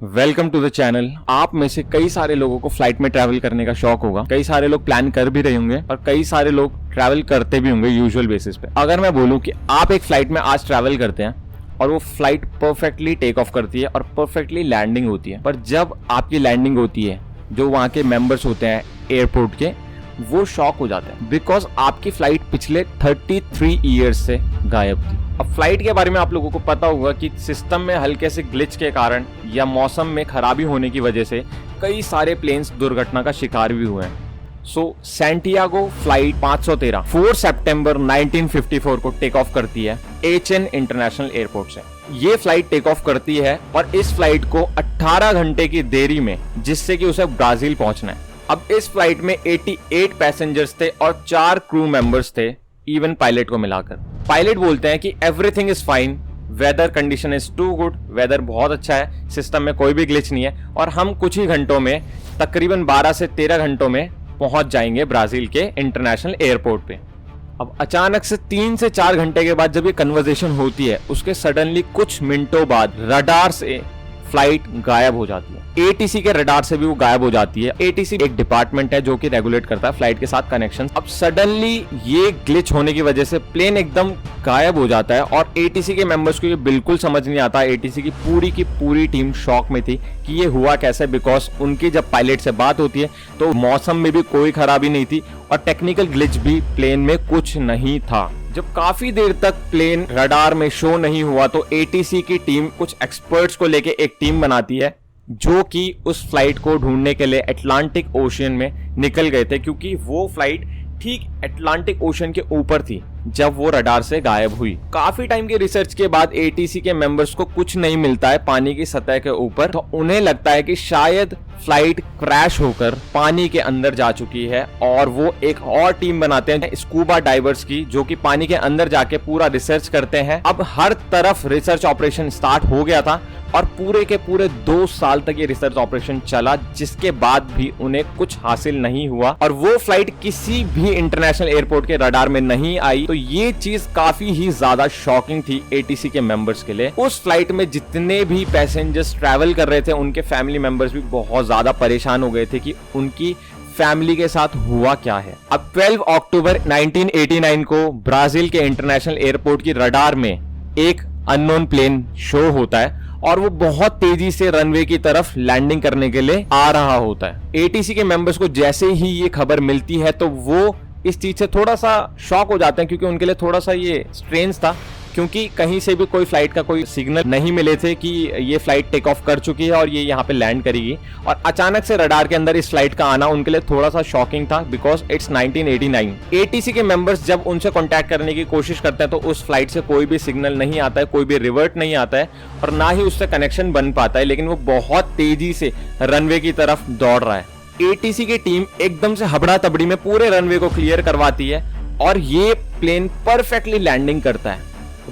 Welcome to the channel. आप में से कई सारे लोगों को फ्लाइट में ट्रैवल करने का शौक होगा। कई सारे लोग प्लान कर भी रहे होंगे और कई सारे लोग ट्रैवल करते भी होंगे यूजुअल बेसिस पे। अगर मैं बोलूं कि आप एक फ्लाइट में आज ट्रैवल करते हैं और वो फ्लाइट परफेक्टली टेक ऑफ करती है और परफेक्टली लैंडिंग होती है, पर जब आपकी लैंडिंग होती है जो वहाँ के मेंबर्स होते हैं एयरपोर्ट के, वो शॉक हो जाते हैं बिकॉज आपकी फ्लाइट पिछले 33 ईयर्स से गायब थी। अब फ्लाइट के बारे में आप लोगों को पता होगा कि सिस्टम में हल्के से ग्लिच के कारण या मौसम में खराबी होने की वजह से कई सारे प्लेन्स दुर्घटना का शिकार भी हुए हैं। सैंटियागो फ्लाइट 513 4 सितंबर 1954 को टेक ऑफ करती है HN इंटरनेशनल एयरपोर्ट से। ये फ्लाइट टेक ऑफ करती है और इस फ्लाइट को 18 घंटे की देरी में, जिससे कि उसे ब्राजील पहुंचना है। अब इस फ्लाइट में 88 पैसेंजर्स थे और 4 क्रू मेंबर्स थे, इवन पायलट को मिलाकर। पायलट बोलते हैं कि everything is fine, weather condition is too good, weather बहुत अच्छा है, सिस्टम में कोई भी ग्लिच नहीं है और हम कुछ ही घंटों में, तकरीबन 12 से 13 घंटों में पहुंच जाएंगे ब्राजील के इंटरनेशनल एयरपोर्ट पे। अब अचानक से 3 से 4 घंटे के बाद जब ये कन्वर्सेशन होती है, उसके सडनली कुछ मिनटों बाद रडार से फ्लाइट गायब हो जाती है। ATC के रडार से भी वो गायब हो जाती है। ATC एक डिपार्टमेंट है जो कि रेगुलेट करता है फ्लाइट के साथ कनेक्शन। अब सडनली ये ग्लिच होने की वजह से प्लेन एकदम गायब हो जाता है और ATC के मेंबर्स को ये बिल्कुल समझ नहीं आता। ATC की पूरी टीम शॉक में थी कि ये हुआ कैसे, बिकॉज उनकी जब पायलट से बात होती है तो मौसम में भी कोई खराबी नहीं थी और टेक्निकल ग्लिच भी प्लेन में कुछ नहीं था। जब काफी देर तक प्लेन रडार में शो नहीं हुआ तो ATC की टीम कुछ एक्सपर्ट्स को लेके एक टीम बनाती है जो कि उस फ्लाइट को ढूंढने के लिए अटलांटिक ओशियन में निकल गए थे, क्योंकि वो फ्लाइट ठीक अटलांटिक ओशन के ऊपर थी जब वो रडार से गायब हुई। काफी टाइम की रिसर्च के बाद ATC के मेंबर्स को कुछ नहीं मिलता है पानी की सतह के ऊपर, तो उन्हें लगता है कि शायद फ्लाइट क्रैश होकर पानी के अंदर जा चुकी है और वो एक और टीम बनाते हैं स्कूबा डाइवर्स की, जो कि पानी के अंदर जाके पूरा रिसर्च करते हैं। अब हर तरफ रिसर्च ऑपरेशन स्टार्ट हो गया था और पूरे के पूरे 2 साल तक ये रिसर्च ऑपरेशन चला, जिसके बाद भी उन्हें कुछ हासिल नहीं हुआ और वो फ्लाइट किसी भी इंटरनेशनल एयरपोर्ट के रडार में नहीं आई। तो ये चीज काफी ही ज्यादा शॉकिंग थी ATC के मेंबर्स के लिए। उस फ्लाइट में जितने भी पैसेंजर्स ट्रैवल कर रहे थे उनके फैमिली मेंबर्स भी बहुत ज्यादा परेशान हो गए थे कि उनकी फैमिली के साथ हुआ क्या है। अब 12 अक्टूबर 1989 को ब्राजील के इंटरनेशनल एयरपोर्ट की रडार में एक अननोन प्लेन शो होता है और वो बहुत तेजी से रनवे की तरफ लैंडिंग करने के लिए आ रहा होता है। ATC के मेंबर्स को जैसे ही ये खबर मिलती है तो वो इस चीज से थोड़ा सा शॉक हो जाते हैं, क्योंकि उनके लिए थोड़ा सा ये स्ट्रेंज था, क्योंकि कहीं से भी कोई फ्लाइट का कोई सिग्नल नहीं मिले थे कि ये फ्लाइट टेक ऑफ कर चुकी है और ये यहाँ पे लैंड करेगी। और अचानक से रडार के अंदर इस फ्लाइट का आना उनके लिए थोड़ा सा शॉकिंग था, बिकॉज इट्स 1989। ATC के मेंबर्स जब उनसे कांटेक्ट करने की कोशिश करते हैं तो उस फ्लाइट से कोई भी सिग्नल नहीं आता है, कोई भी रिवर्ट नहीं आता है और ना ही उससे कनेक्शन बन पाता है, लेकिन वो बहुत तेजी से रनवे की तरफ दौड़ रहा है। ATC की टीम एकदम से हबड़ा तबड़ी में पूरे रनवे को क्लियर करवाती है और ये प्लेन परफेक्टली लैंडिंग करता है।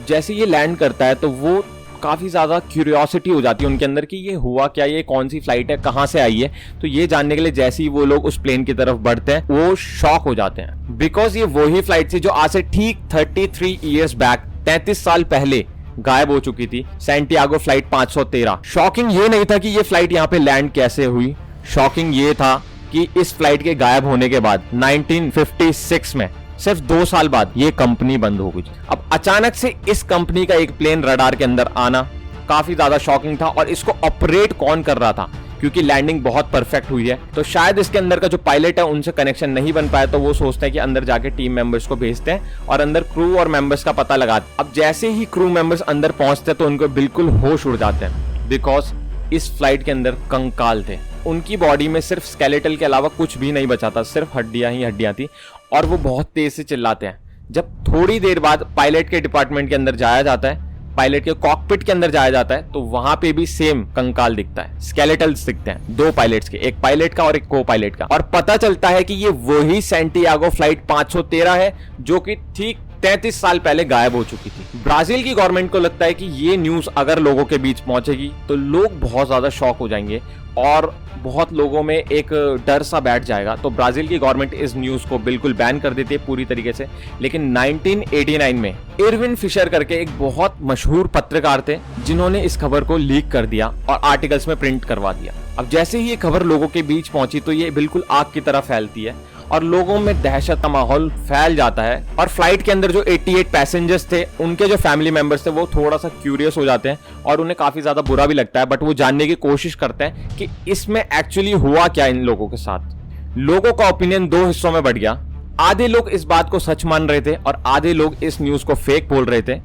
जैसे ये लैंड करता है तो वो काफी ज्यादा क्यूरियोसिटी हो जाती है उनके अंदर कि ये हुआ क्या, ये कौन सी फ्लाइट है, कहां से आई है। तो ये जानने के लिए जैसे ही वो लोग उस प्लेन की तरफ बढ़ते हैं वो शॉक हो जाते हैं, बिकॉज ये वही फ्लाइट थी जो आज से ठीक 33 ईयर्स बैक, 33 साल पहले गायब हो चुकी थी, सैंटियागो फ्लाइट 513। शॉकिंग ये नहीं था कि ये फ्लाइट यहाँ पे लैंड कैसे हुई, शॉकिंग ये था कि इस फ्लाइट के गायब होने के बाद 1956 में सिर्फ 2 साल बाद ये कंपनी बंद हो गई। अब अचानक से इस कंपनी का एक प्लेन रडार के अंदर आना काफी ज्यादा शॉकिंग था और इसको ऑपरेट कौन कर रहा था, क्योंकि लैंडिंग बहुत परफेक्ट हुई है तो शायद इसके अंदर का जो पायलट है उनसे कनेक्शन नहीं बन पाया, तो वो सोचते हैं कि अंदर जाके टीम मेंबर्स को भेजते हैं और अंदर क्रू और मेंबर्स का पता लगाते हैं। अब जैसे ही क्रू मेंबर्स अंदर पहुंचते हैं तो उनको बिल्कुल होश उड़ जाते हैं, बिकॉज इस फ्लाइट के अंदर कंकाल थे। उनकी बॉडी में सिर्फ स्केलेटल के अलावा कुछ भी नहीं बचा था, सिर्फ हड्डियां ही हड्डियां थी और वो बहुत तेज से चिल्लाते हैं। जब थोड़ी देर बाद पायलट के डिपार्टमेंट के अंदर जाया जाता है, पायलट के कॉकपिट के अंदर जाया जाता है, तो वहां पे भी सेम कंकाल दिखता है, स्केलेटल्स दिखते हैं 2 पायलट्स के, एक पायलट का और एक को पायलट का। और पता चलता है कि ये वही सैंटियागो फ्लाइट 513 है जो कि ठीक 33 साल पहले गायब हो चुकी थी। ब्राजील की गवर्नमेंट को लगता है कि ये न्यूज अगर लोगों के बीच पहुंचेगी तो लोग बहुत ज्यादा शॉक हो जाएंगे और बहुत लोगों में एक डर सा बैठ जाएगा। तो ब्राजील की गवर्नमेंट इस न्यूज को बिल्कुल बैन कर देती है पूरी तरीके से। लेकिन 1989 में इरविन फिशर करके एक बहुत मशहूर पत्रकार थे जिन्होंने इस खबर को लीक कर दिया और आर्टिकल्स में प्रिंट करवा दिया। अब जैसे ही ये खबर लोगों के बीच पहुंची तो ये बिल्कुल आग की तरह फैलती है और लोगों में दहशत का माहौल फैल जाता है। और फ्लाइट के अंदर जो 88 पैसेंजर्स थे उनके जो फैमिली मेंबर्स थे वो थोड़ा सा क्यूरियस हो जाते हैं और उन्हें काफी ज्यादा बुरा भी लगता है, बट वो जानने की कोशिश करते हैं कि इसमें एक्चुअली हुआ क्या इन लोगों के साथ। लोगों का ओपिनियन दो हिस्सों में बढ़ गया। आधे लोग इस बात को सच मान रहे थे और आधे लोग इस न्यूज को फेक बोल रहे थे।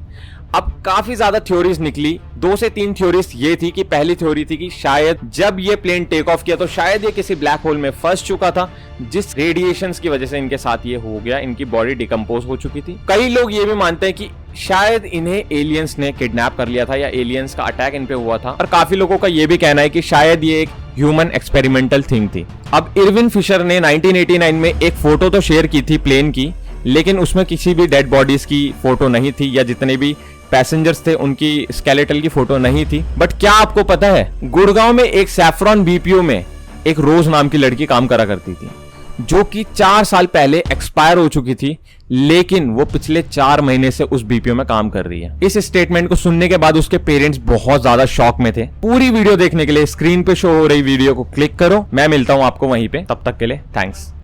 अब काफी ज्यादा थ्योरीज निकली। 2 से 3 थ्योरीज ये थी कि पहली थ्योरी थी कि शायद जब ये प्लेन टेक ऑफ किया तो शायद ये किसी ब्लैक होल में फंस चुका था, जिस रेडिएशंस की वजह से इनके साथ ये हो गया, इनकी बॉडी डिकम्पोज हो चुकी थी। कई लोग ये भी मानते हैं कि शायद इन्हें एलियंस ने किडनैप कर लिया था या एलियंस का अटैक इन पे हुआ था। और काफी लोगों का ये भी कहना है कि शायद ये एक ह्यूमन एक्सपेरिमेंटल थिंग थी। अब इरविन फिशर ने 1989 में एक फोटो तो शेयर की थी प्लेन की, लेकिन उसमें किसी भी डेड बॉडीज की फोटो नहीं थी या जितने भी पैसेंजर्स थे उनकी स्केलेटल की फोटो नहीं थी। बट क्या आपको पता है, गुड़गांव में एक सैफरॉन बीपीओ में एक रोज नाम की लड़की काम करा करती थी जो कि 4 साल पहले एक्सपायर हो चुकी थी, लेकिन वो पिछले 4 महीने से उस बीपीओ में काम कर रही है। इस स्टेटमेंट को सुनने के बाद उसके पेरेंट्स बहुत ज्यादा शॉक में थे। पूरी वीडियो देखने के लिए स्क्रीन पे शो हो रही वीडियो को क्लिक करो। मैं मिलता हूं आपको वहीं पे, तब तक के लिए थैंक्स।